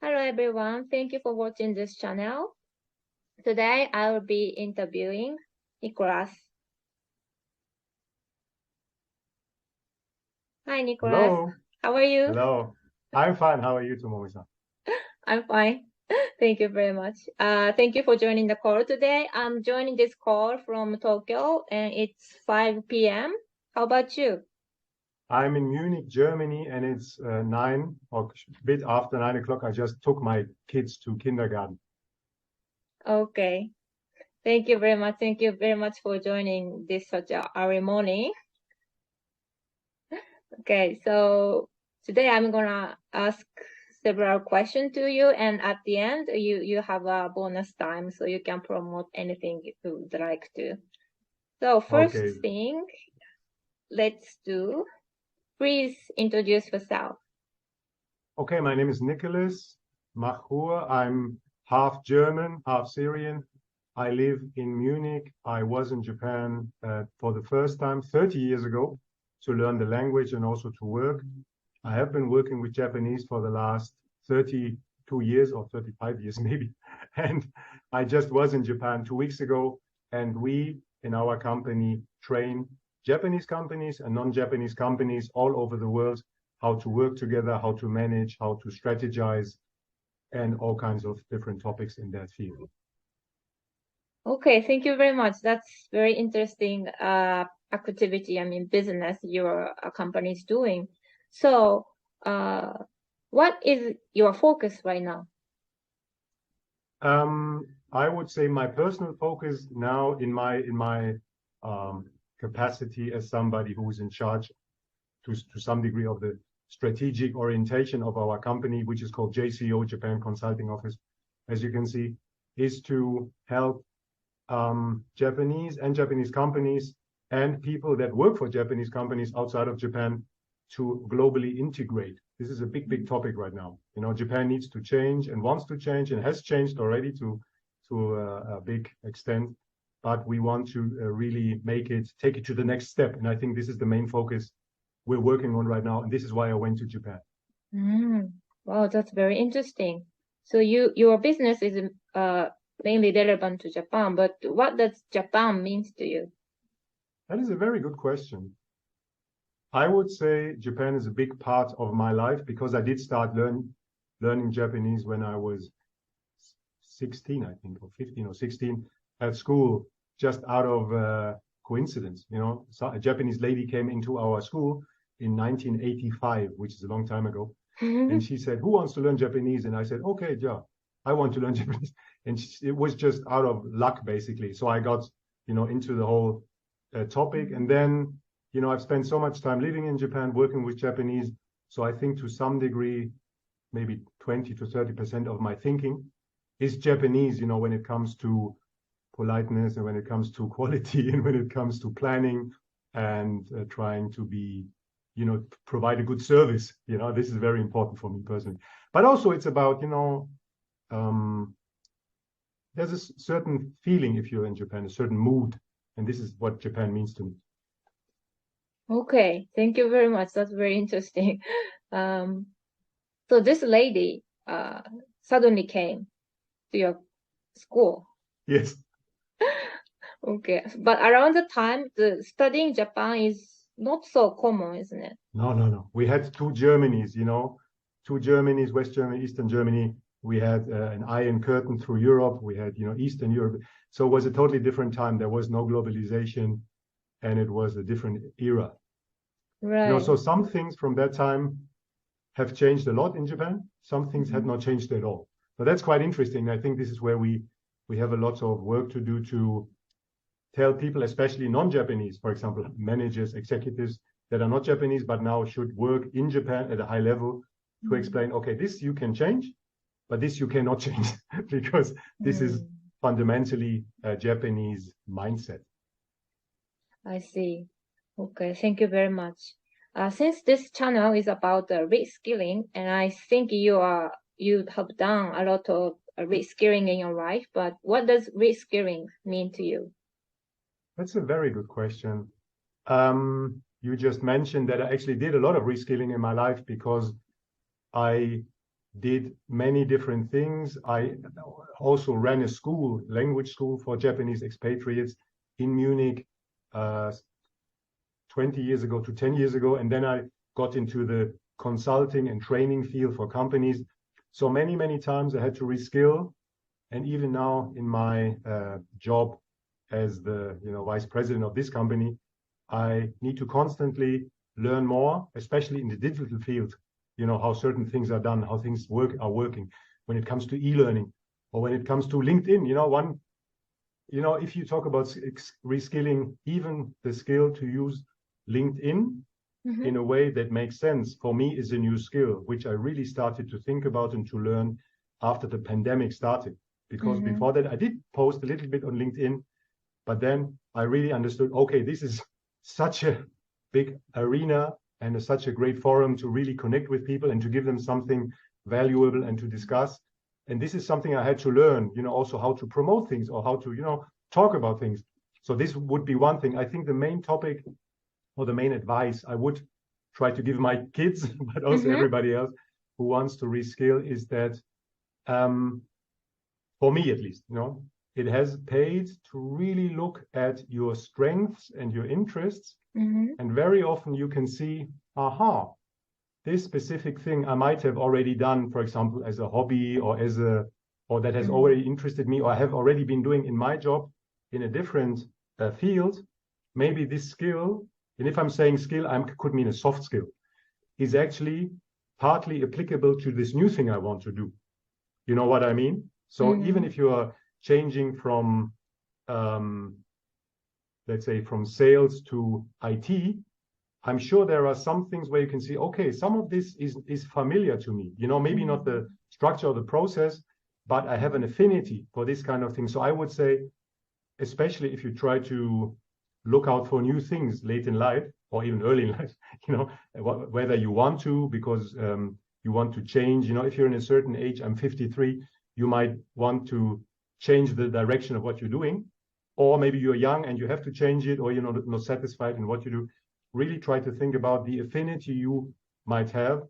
Hello everyone, thank you for watching this channel. Today I will be interviewing Nikolaus. Hi Nikolaus, Hello. how are you? Hello. I'm fine. How are you, Tomomi-san? I'm fine. Thank you very much. Thank you for joining the call today. I'm joining this call from Tokyo and it's 5 p.m. How about you? I'm in Munich, Germany, and it's 9 or a bit after 9 o'clock. I just took my kids to kindergarten. Okay. Thank you very much. Thank you very much for joining this such a early morning. Okay, so today I'm gonna ask several questions to you, and at the end you have a bonus time, so you can promote anything you would like to. So first Okay. thing, let's do. Please introduce yourself. Okay, my name is Nikolaus Machur. I'm half German, half Syrian. I live in Munich. I was in Japan for the first time 30 years ago to learn the language and also to work. I have been working with Japanese for the last 32 years or 35 years maybe. And I just was in Japan 2 weeks ago, and we in our company train Japanese companies and non-Japanese companies all over the world how to work together, how to manage, how to strategize, and all kinds of different topics in that field. Okay, thank you very much. That's very interesting activity, business your company is doing. So, what is your focus right now? I would say my personal focus now in my capacity as somebody who is in charge to some degree of the strategic orientation of our company, which is called JCO, Japan Consulting Office, as you can see, is to help Japanese companies and people that work for Japanese companies outside of Japan to globally integrate. This is a big topic right now. You know, Japan needs to change and wants to change and has changed already to a big extent, but we want to really take it to the next step. And I think this is the main focus we're working on right now. And this is why I went to Japan. Wow, that's very interesting. So your business is mainly relevant to Japan, but what does Japan means to you? That is a very good question. I would say Japan is a big part of my life because I did start learning Japanese when I was 16, I think, or 15 or 16 at school, just out of coincidence. You know, so a Japanese lady came into our school in 1985, which is a long time ago. And she said, "Who wants to learn Japanese?" And I said, "Okay, yeah, I want to learn Japanese." And it was just out of luck, basically. So I got, into the whole topic. And then, I've spent so much time living in Japan, working with Japanese. So I think to some degree, maybe 20 to 30% of my thinking is Japanese, when it comes to politeness and when it comes to quality and when it comes to planning and trying to be, provide a good service. This is very important for me personally. But also it's about, there's a certain feeling if you're in Japan, a certain mood. And this is what Japan means to me. Okay, thank you very much. That's very interesting. So this lady suddenly came to your school. Yes. Okay, but around the time, the studying Japan is not so common, isn't it? No. We had two Germanys, two Germanys, West Germany, Eastern Germany. We had an iron curtain through Europe. We had, Eastern Europe. So it was a totally different time. There was no globalization, and it was a different era. Right. So some things from that time have changed a lot in Japan. Some things had not changed at all. But that's quite interesting. I think this is where we have a lot of work to do to tell people, especially non-Japanese, for example, managers, executives that are not Japanese, but now should work in Japan at a high level to explain, okay, this you can change, but this you cannot change because this is fundamentally a Japanese mindset. I see. Okay, thank you very much. Since this channel is about reskilling, and I think you have done a lot of reskilling in your life, but what does reskilling mean to you? That's a very good question. You just mentioned that I actually did a lot of reskilling in my life because I did many different things. I also ran a school, language school for Japanese expatriates in Munich 20 years ago to 10 years ago. And then I got into the consulting and training field for companies. So many, many times I had to reskill. And even now in my job as the vice president of this company, I need to constantly learn more, especially in the digital field, how certain things are done, how things are working when it comes to e-learning or when it comes to LinkedIn. If you talk about reskilling, even the skill to use LinkedIn in a way that makes sense for me is a new skill, which I really started to think about and to learn after the pandemic started. Because before that, I did post a little bit on LinkedIn, but then I really understood, okay, this is such a big arena and such a great forum to really connect with people and to give them something valuable and to discuss. And this is something I had to learn, also how to promote things or how to, talk about things. So this would be one thing. I think the main topic or the main advice I would try to give my kids, but also everybody else who wants to reskill is that, for me at least, it has paid to really look at your strengths and your interests. And very often you can see, this specific thing I might have already done, for example, as a hobby or or that has already interested me, or I have already been doing in my job in a different field. Maybe this skill, and if I'm saying skill, I could mean a soft skill, is actually partly applicable to this new thing I want to do. You know what I mean? So even if you are changing from, let's say, from sales to IT, I'm sure there are some things where you can see, okay, some of this is familiar to me. Maybe not the structure or the process, but I have an affinity for this kind of thing. So I would say, especially if you try to look out for new things late in life or even early in life, whether you want to, because you want to change, if you're in a certain age, I'm 53, you might want to change the direction of what you're doing, or maybe you're young and you have to change it, or you're not satisfied in what you do. Really try to think about the affinity you might have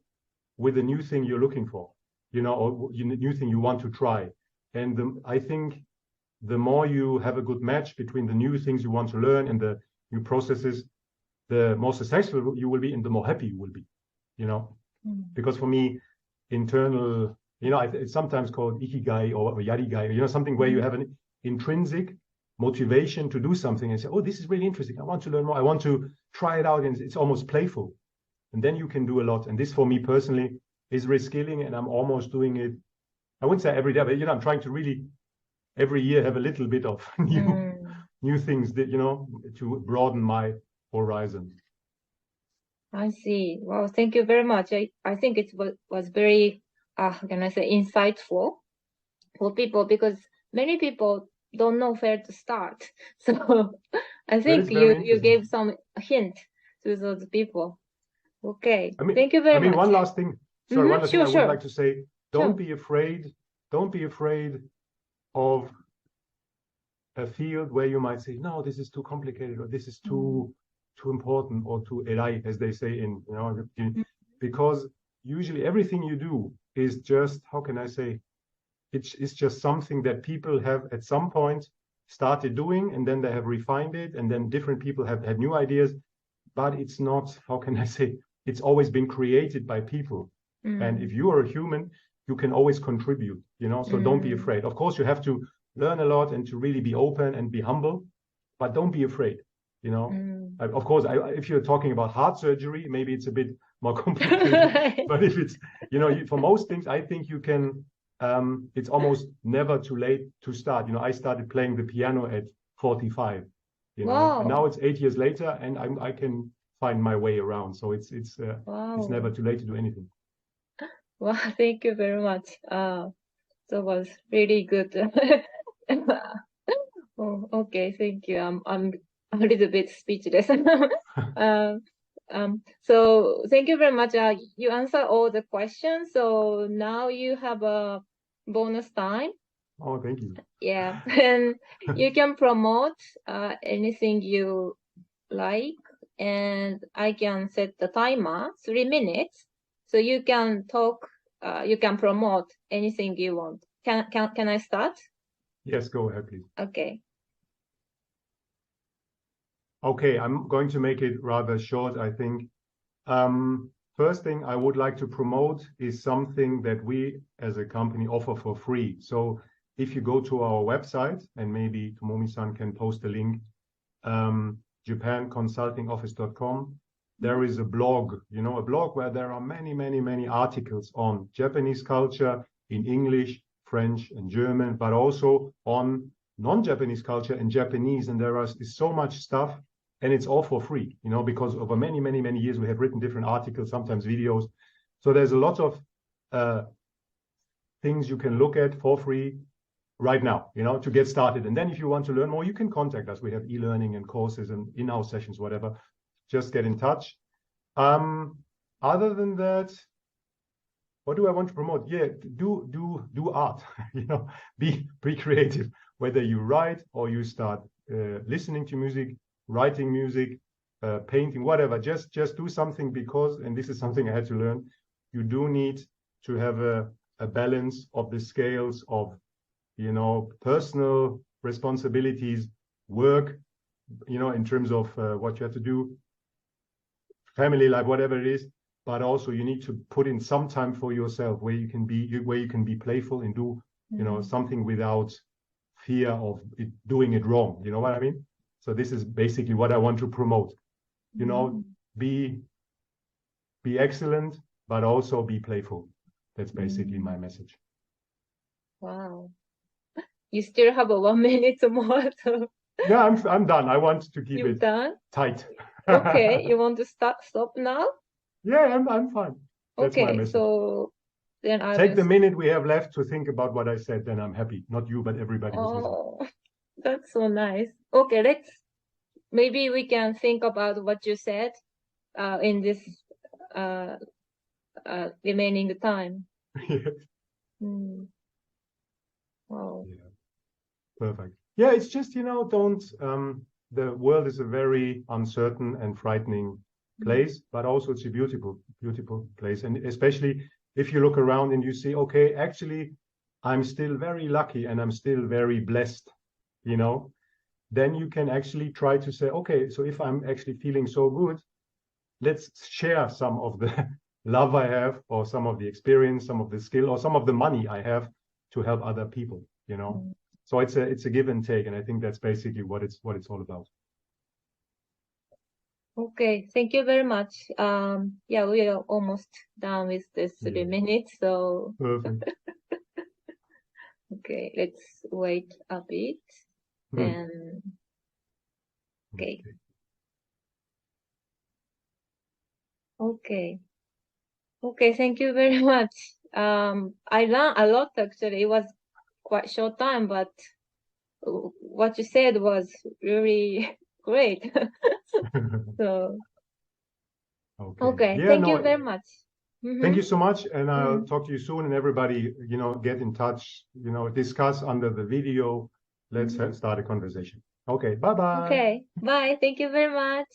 with the new thing you're looking for, or new thing you want to try. And I think the more you have a good match between the new things you want to learn and the new processes, the more successful you will be and the more happy you will be, Because for me, internal, it's sometimes called ikigai or yarigai, something where you have an intrinsic motivation to do something and say, oh, this is really interesting. I want to learn more. I want to try it out. And it's almost playful. And then you can do a lot. And this for me personally is reskilling. And I'm almost doing it. I wouldn't say every day, but, I'm trying to really every year have a little bit of new things that, to broaden my horizon. I see. Well, thank you very much. I think it was very, can I say, insightful for people, because many people don't know where to start. So I think you gave some hint to those people. Okay. Thank you very much. One last thing. Sorry, one last thing I would like to say. Don't be afraid. Don't be afraid of a field where you might say, no, this is too complicated, or this is too important, or too erai, as they say in, because usually everything you do is just, how can I say, it's just something that people have at some point started doing, and then they have refined it, and then different people have had new ideas, but it's not, how can I say, it's always been created by people. And if you are a human, you can always contribute, so don't be afraid. Of course, you have to learn a lot and to really be open and be humble, but don't be afraid, Of course, if you're talking about heart surgery, maybe it's a bit more complicated, but if it's, for most things, I think you can, it's almost never too late to start. I started playing the piano at 45, Wow. And now it's 8 years later, and I can find my way around. So it's never too late to do anything. Well, thank you very much. That was really good. Oh, okay, thank you. I'm a little bit speechless. So thank you very much. You answered all the questions. So now you have a bonus time. Oh, thank you. Yeah, and you can promote anything you like, and I can set the timer 3 minutes, so you can talk you can promote anything you want. Can I start? Yes, go ahead, please. Okay. Okay, I'm going to make it rather short, I think. First thing I would like to promote is something that we as a company offer for free. So if you go to our website, and maybe Tomomi-san can post a link, japanconsultingoffice.com, there is a blog, a blog where there are many articles on Japanese culture in English, French, and German, but also on non-Japanese culture in Japanese. And there is so much stuff, and it's all for free, because over many years we have written different articles, sometimes videos. So there's a lot of things you can look at for free right now, to get started. And then if you want to learn more, you can contact us. We have e-learning and courses and in-house sessions, whatever. Just get in touch. Other than that, what do I want to promote? Yeah, do art. Be creative. Whether you write or you start listening to music, writing music, painting, whatever. Just do something, because, and this is something I had to learn, you do need to have a balance of the scales of, personal responsibilities, work, in terms of what you have to do, family life, whatever it is. But also you need to put in some time for yourself where you can be playful and do, something without fear of doing it wrong. You know what I mean? So this is basically what I want to promote. Be excellent, but also be playful. That's basically my message. Wow. You still have 1 minute more. So. Yeah, I'm done. I want to keep it done? tight. Okay, you want to stop now? Yeah, I'm fine. That's my message. So then I take the minute we have left to think about what I said. Then I'm happy. Not you, but everybody who's listening. Oh, that's so nice. Okay, maybe we can think about what you said in this remaining time. Yes. Wow. Yeah. Perfect. Yeah, it's just, don't, the world is a very uncertain and frightening place, but also it's a beautiful place. And especially if you look around and you see, okay, actually, I'm still very lucky and I'm still very blessed, then you can actually try to say, okay, so if I'm actually feeling so good, let's share some of the love I have, or some of the experience, some of the skill, or some of the money I have to help other people, So it's a give and take, and I think that's basically what it's all about. Okay, thank you very much. Yeah, we are almost done with this 3 minutes, so perfect. Okay, let's wait a bit. Then okay. Okay, thank you very much. I learned a lot actually. It was quite short time, but what you said was really great. So okay, yeah, thank you very much. Thank you so much, and I'll talk to you soon. And everybody, get in touch. Discuss under the video. Let's start a conversation. Okay, bye-bye. Okay, bye. Thank you very much.